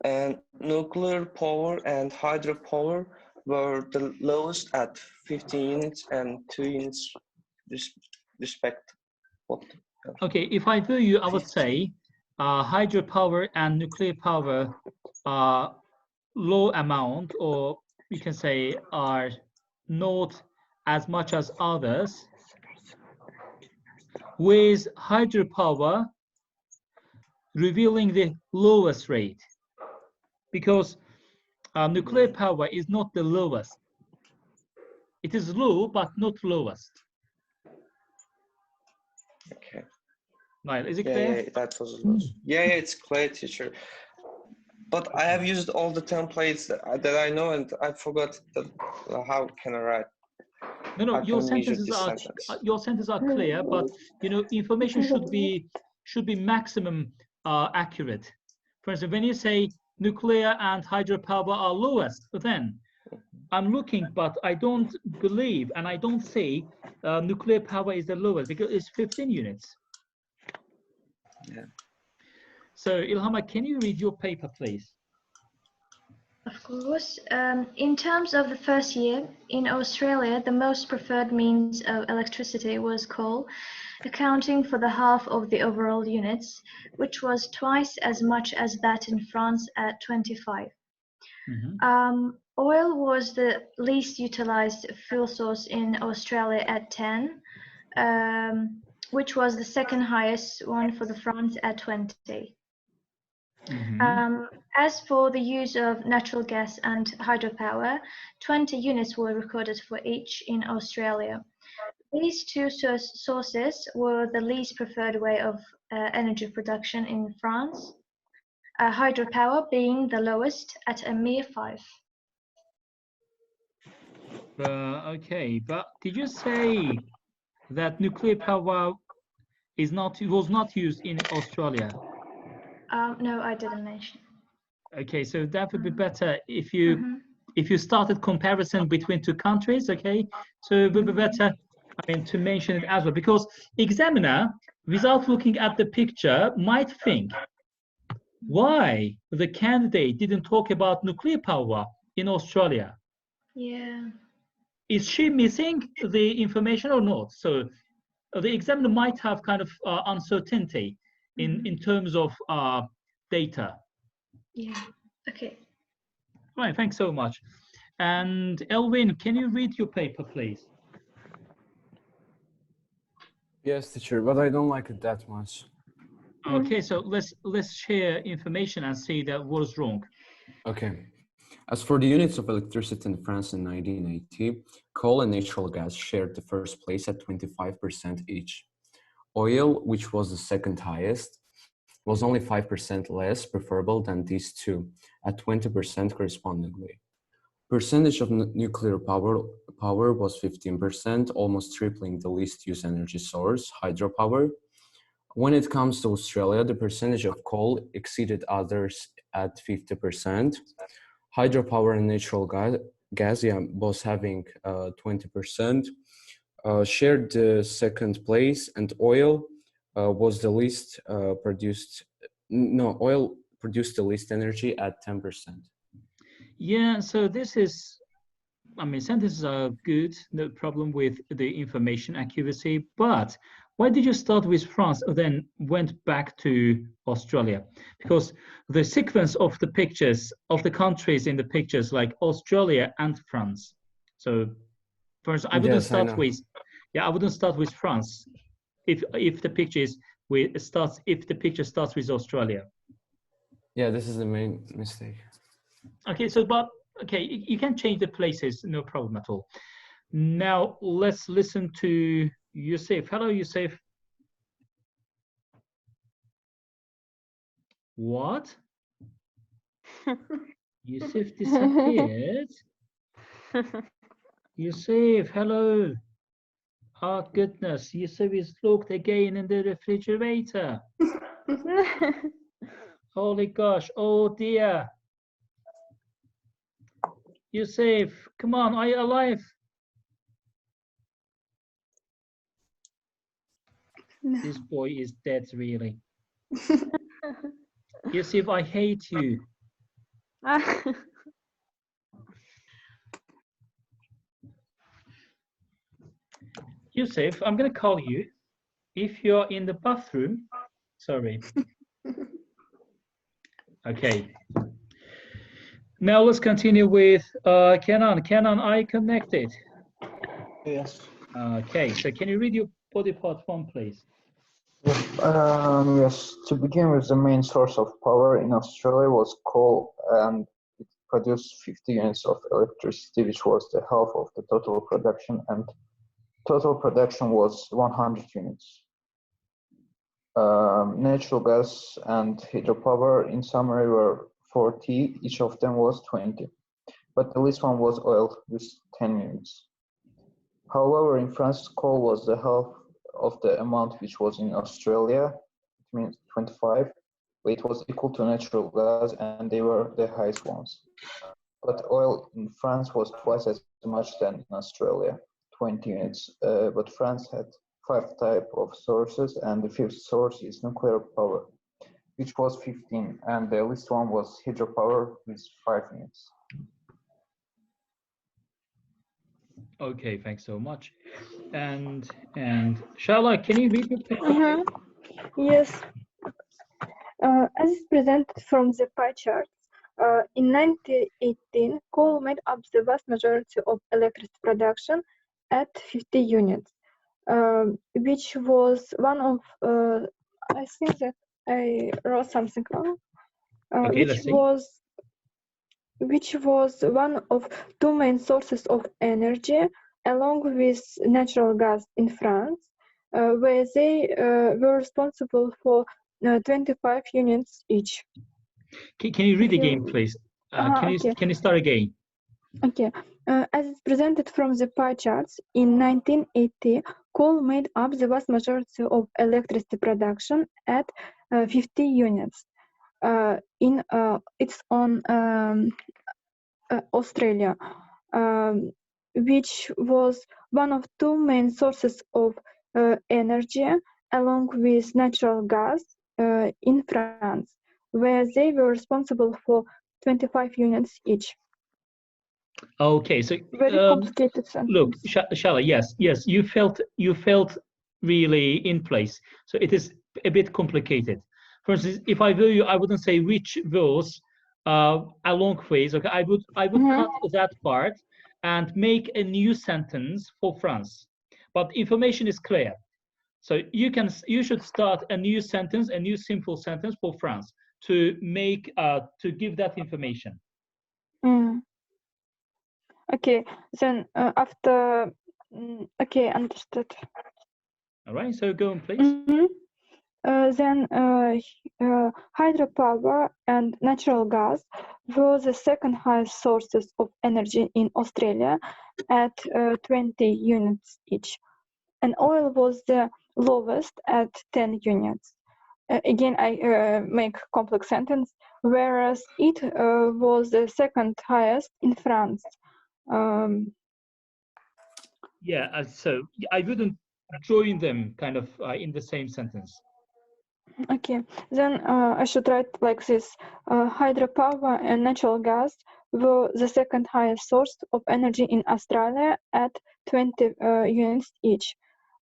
And nuclear power and hydropower were the lowest at 15 units and 2 units respect. Okay, if I were you, I would say hydropower and nuclear power are low amount, or you can say are not as much as others, with hydropower revealing the lowest rate, because nuclear power is not the lowest. It is low, but not lowest. Okay. Niall, is it clear? Yeah, that was low. Yeah, it's clear, teacher. But I have used all the templates that I know, and I forgot how can I write. No, your sentences sentences are clear, but information should be maximum accurate. For instance, when you say nuclear and hydropower are lowest, then I'm looking, but I don't believe and I don't say nuclear power is the lowest, because it's 15 units. Yeah. So Ilhama, can you read your paper, please? Of course. In terms of the first year, in Australia, the most preferred means of electricity was coal, accounting for the half of the overall units, which was twice as much as that in France at 25. Oil was the least utilized fuel source in Australia at 10, which was the second highest one for the France at 20. As for the use of natural gas and hydropower, 20 units were recorded for each in Australia. These two sources were the least preferred way of energy production in France, hydropower being the lowest at a mere 5. Okay, but did you say that nuclear power was not used in Australia? No, I didn't mention. Okay, so that would be better if you started comparison between two countries. Okay, so it would be better, to mention it as well, because examiner, without looking at the picture, might think why the candidate didn't talk about nuclear power in Australia. Yeah. Is she missing the information or not? So the examiner might have kind of uncertainty in terms of data. Yeah. Okay. Right, thanks so much. And Elvin, can you read your paper, please? Yes, teacher, but I don't like it that much. Okay, so let's share information and see that was wrong. Okay. As for the units of electricity in France in 1980, coal and natural gas shared the first place at 25% each. Oil, which was the second highest, was only 5% less preferable than these two, at 20% correspondingly. Percentage of nuclear power was 15%, almost tripling the least used energy source, hydropower. When it comes to Australia, the percentage of coal exceeded others at 50%. Hydropower and natural gas, both having 20%, shared the second place, and oil was the least produced. No, oil produce the least energy at 10%. Yeah, so this is, I mean, sentences are good, no problem with the information accuracy, but why did you start with France and then went back to Australia? Because the sequence of the pictures of the countries in the pictures, like Australia and France. So first, I wouldn't Yes, I start know. with, I wouldn't start with France if the picture is if the picture starts with Australia. Yeah, this is the main mistake. Okay, so but okay, you can change the places, no problem at all. Now let's listen to Yusuf. Hello, Yusuf. What? Yusuf disappeared? Yusuf, hello. Oh goodness, Yusuf is locked again in the refrigerator. Holy gosh, oh dear. Yusuf, come on, are you alive? No. This boy is dead, really. Yusuf, I hate you. Yusuf, I'm gonna call you. If you're in the bathroom, sorry. Okay. Now let's continue with Kenan. Kenan, are you connected? Yes. Okay, so can you read your body part one, please? Yes, to begin with, the main source of power in Australia was coal, and it produced 50 units of electricity, which was the half of the total production, and total production was 100 units. Natural gas and hydropower, in summary, were 40, each of them was 20, but the least one was oil with 10 units. However, in France, coal was the half of the amount which was in Australia, it means 25, but it was equal to natural gas and they were the highest ones. But oil in France was twice as much than in Australia, 20 units, but France had 5 types of sources and the fifth source is nuclear power, which was 15, and the least one was hydropower with 5 units. Okay, thanks so much. And Shala, can you read your paper? Yes. As is presented from the pie chart, in 1918, coal made up the vast majority of electricity production at 50 units, which was one of, I think that I wrote something wrong, Okay, let's see. Which was one of two main sources of energy, along with natural gas in France, where they were responsible for 25 units each. Can you read again, please? Can you start again? Okay. As it's presented from the pie charts, in 1980, coal made up the vast majority of electricity production at 50 units. It's on Australia, which was one of two main sources of energy, along with natural gas in France, where they were responsible for 25 units each. Okay, so Very complicated sentence. Look, Shala, yes, you felt really in place. So it is a bit complicated. For instance, if I were you, I wouldn't say which was a long phrase. Okay, I would cut that part and make a new sentence for France. But information is clear. So you should start a new sentence, a new simple sentence for France to make to give that information. Okay, then after okay, understood. All right, so go on, please. Then hydropower and natural gas were the second highest sources of energy in Australia at 20 units each. And oil was the lowest at 10 units. Again, I make complex sentence, whereas it was the second highest in France. Yeah, so I wouldn't join them kind of in the same sentence. Okay, then I should write like this. Hydropower and natural gas were the second highest source of energy in Australia at 20 units each.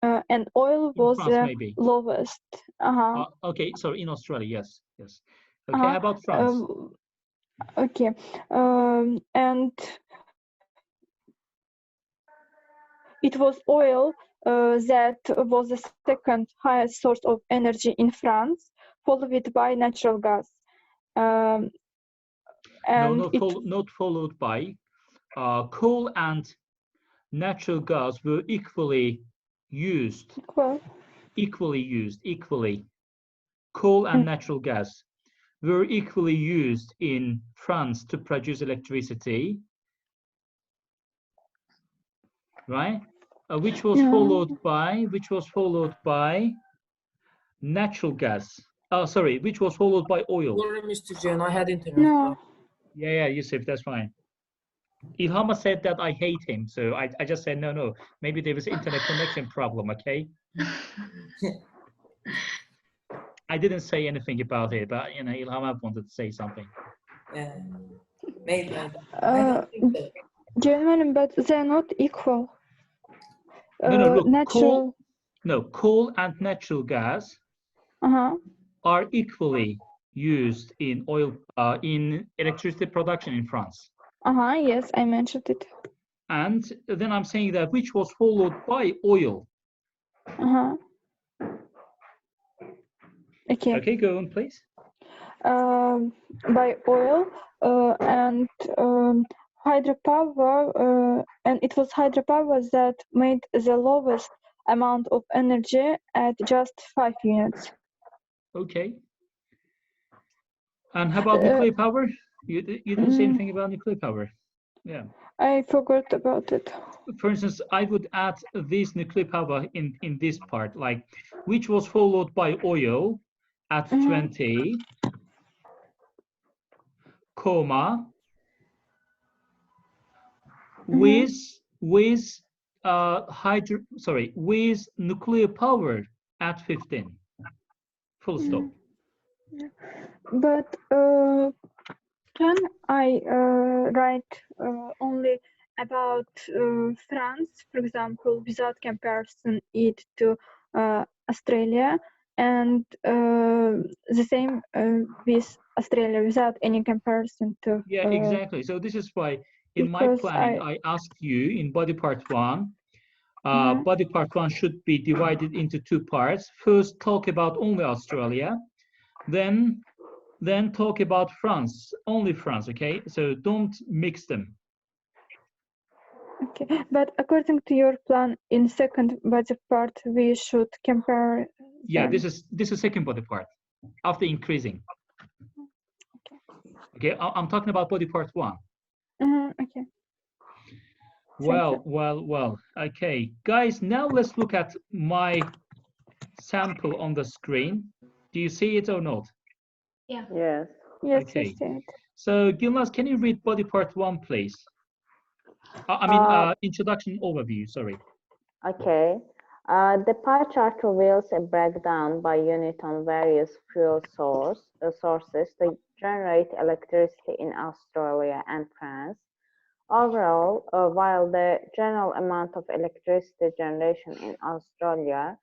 And oil In was France, the maybe. lowest. Uh-huh. Okay, sorry, in Australia, yes, yes. Okay, Uh-huh. how about France? Okay. And it was oil that was the second highest source of energy in France, followed by natural gas. Um, No, and not followed by. Coal and natural gas were equally used. well, Equally. Coal and natural gas were equally used in France to produce electricity, right? Which was followed by natural gas. Oh, sorry, which was followed by oil. Sorry, Mr. Jen, I had internet. no. Yeah, Yusuf, that's fine. Ilhama said that I hate him, so I just said no. Maybe there was an internet connection problem, okay? I didn't say anything about it, but you know, Ilhama wanted to say something. Maybe I don't think so. Genuine, but they're not equal. No, look, natural. Coal and natural gas are equally used in oil in electricity production in France. Yes, I mentioned it. And then I'm saying that which was followed by oil. Okay, go on, please. By oil and hydropower, and it was hydropower that made the lowest amount of energy at just 5 units. Okay. And how about nuclear power? You didn't say anything about nuclear power. Yeah. I forgot about it. For instance, I would add this nuclear power in this part, like which was followed by oil at 20, comma, with nuclear power at 15. Full stop. But can I write only about France, for example, without comparison it to Australia, and the same with Australia without any comparison to. Yeah, exactly. So this is why in my planning I asked you in body part 1. Body part 1 should be divided into 2 parts. First, talk about only Australia, then talk about France, only France. Okay, so don't mix them. Okay, but according to your plan, in second body part, we should compare. Yeah, this is second body part after increasing. Okay, I'm talking about body part 1. Okay. Well. Okay, guys, now let's look at my sample on the screen. Do you see it or not? Yeah. Yes. Yes. Okay. So, Gilnaz, can you read body part 1, please? Introduction overview. Sorry. Okay. The pie chart reveals a breakdown by unit on various fuel sources to generate electricity in Australia and France. Overall, while the general amount of electricity generation in Australia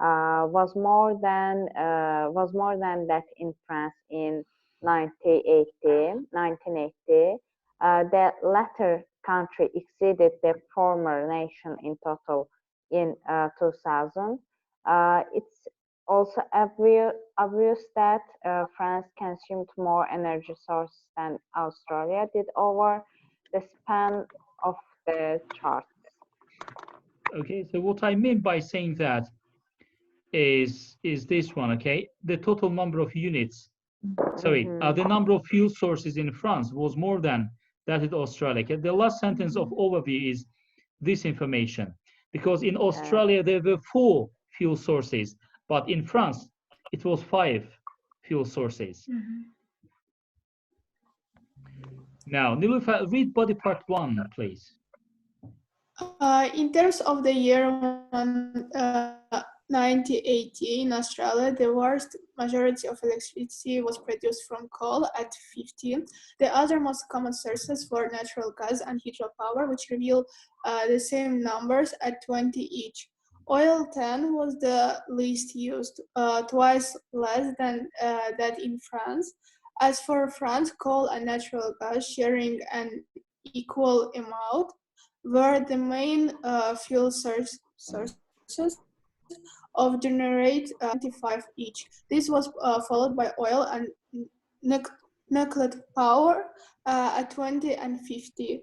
was more than that in France in 1980, the latter country exceeded the former nation in total in 2000. It's also obvious that France consumed more energy sources than Australia did over the span of the charts. Okay, so what I mean by saying that is this one, okay? The total number of units, the number of fuel sources in France was more than that in Australia. Okay? The last sentence of overview is this information, because in Australia there were 4 fuel sources, but in France it was 5 fuel sources. Now, Nilufer, read body part 1, please. In terms of the year 1980 in Australia, the vast majority of electricity was produced from coal at 15. The other most common sources were natural gas and hydropower, which reveal the same numbers at 20 each. Oil 10 was the least used, twice less than that in France. As for France, coal and natural gas sharing an equal amount were the main fuel sources of generate 25 each. This was followed by oil and nuclear power at 20 and 15.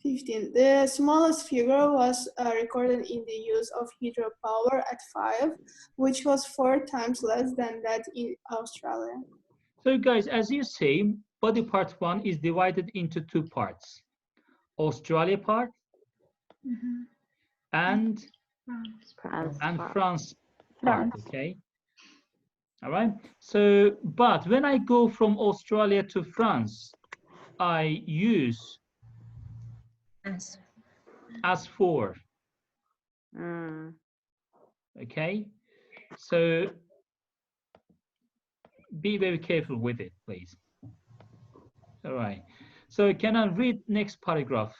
The smallest figure was recorded in the use of hydropower at 5, which was 4 times less than that in Australia. So guys, as you see, body part 1 is divided into 2 parts. Australia part and France part, okay? All right, so, but when I go from Australia to France, I use as for, okay? So be very careful with it, please. All right, so can I read next paragraph?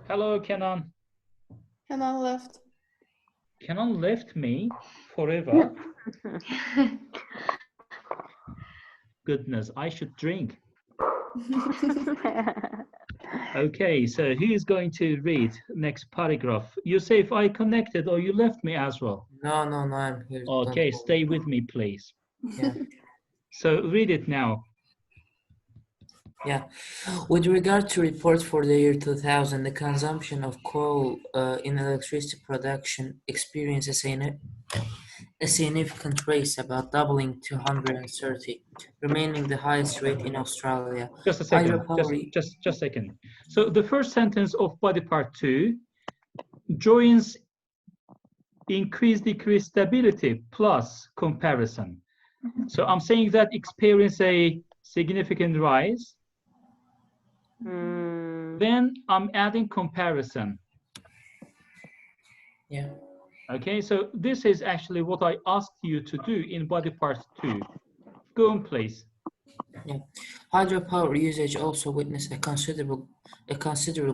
Hello, Kenan. Kenan left. Kenan left me forever. Goodness, I should drink. Okay, so who is going to read next paragraph? You say if I connected or you left me as well? No, I'm here. Okay, stay with me, please. Yeah. So read it now. Yeah. With regard to reports for the year 2000, the consumption of coal in electricity production experienced a significant rise, about doubling to 130, remaining the highest rate in Australia. Just a second, just a second. So the first sentence of body part 2 joins increase, decrease, stability plus comparison. So I'm saying that experience a significant rise. Then I'm adding comparison. Yeah. Okay, so this is actually what I asked you to do in body part 2. Go on, please. Yeah. Hydropower usage also witnessed a considerable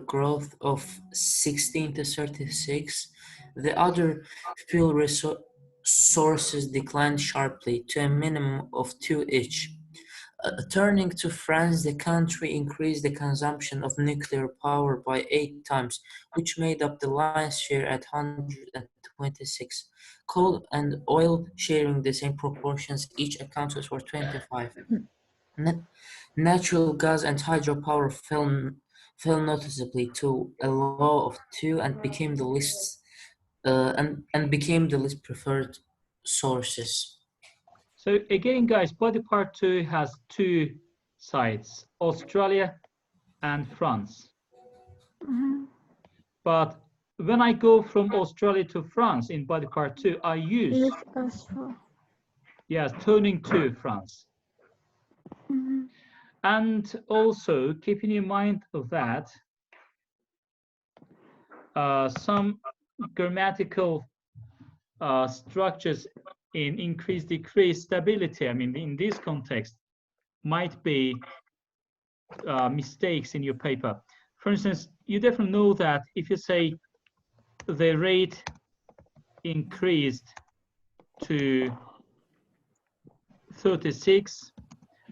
growth of 16 to 36. The other fuel sources declined sharply to a minimum of 2 each. Turning to France, the country increased the consumption of nuclear power by 8 times, which made up the lion's share at 126. Coal and oil, sharing the same proportions, each accounted for 25. Natural gas and hydropower fell noticeably to a low of 2 and became the least preferred sources. So again, guys, body part 2 has 2 sides, Australia and France. But when I go from Australia to France in body part 2, I use, yes, turning to France. And also keeping in mind of that, some grammatical structures in increase, decrease, stability, I mean, in this context, might be mistakes in your paper. For instance, you definitely know that if you say the rate increased to 36,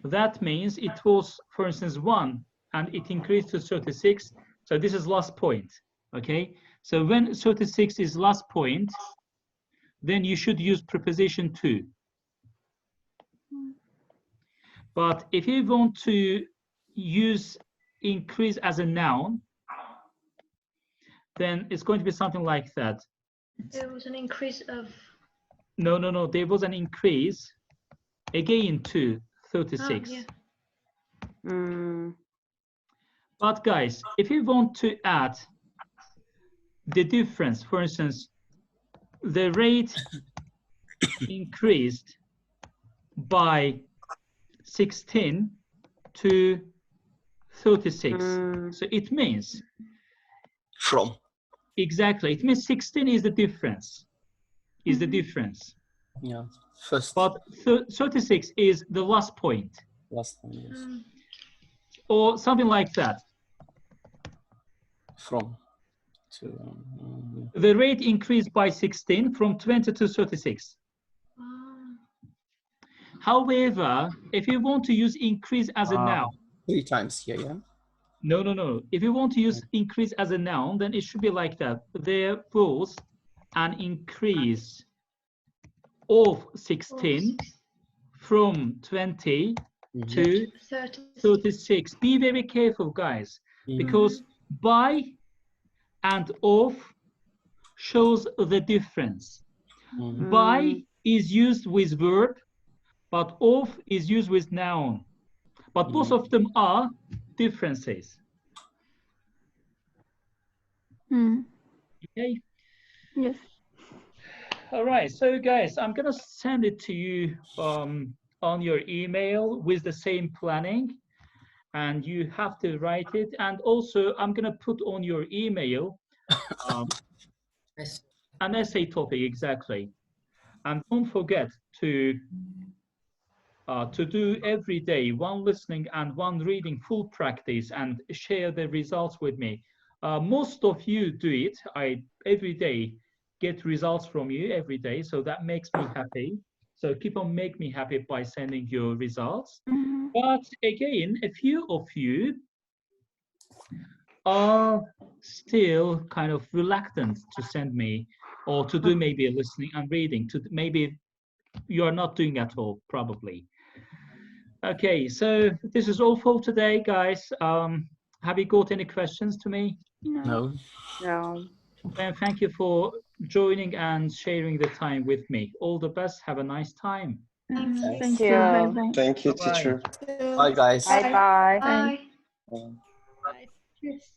that means it was, for instance, 1 and it increased to 36. So this is last point, okay? So when 36 is last point, then you should use preposition to. But if you want to use increase as a noun, then it's going to be something like that. There was an increase of... No. There was an increase again to 36. Oh, yeah. But guys, if you want to add the difference, for instance, the rate increased by 16 to 36. So it means From. exactly. It means 16 is the difference. Is the difference. Yeah. First. But 36 is the last point. Last one. Yes. Or something like that. From. To. The rate increased by 16 from 20 to 36. However, if you want to use increase as a noun. 3 times here, yeah? No. If you want to use increase as a noun, then it should be like that. There was an increase of 16 from 20 to 36. Be very careful, guys, because by and of shows the difference. By is used with verb, but of is used with noun. But both of them are differences. Okay. Yes. All right. So, guys, I'm gonna send it to you on your email with the same planning, and you have to write it. And also, I'm gonna put on your email an essay topic exactly. And don't forget to do every day one listening and one reading full practice and share the results with me. Most of you do it. I every day get results from you every day, so that makes me happy. So keep on make me happy by sending your results. But again, a few of you are still kind of reluctant to send me or to do maybe a listening and reading. To maybe you are not doing at all, probably. Okay, so this is all for today, guys. Have you got any questions to me? No. No. Then thank you for joining and sharing the time with me. All the best. Have a nice time. Thank you. Bye-bye. Thank you, Bye-bye. teacher. Bye, guys. Bye-bye. Bye. Bye. Cheers.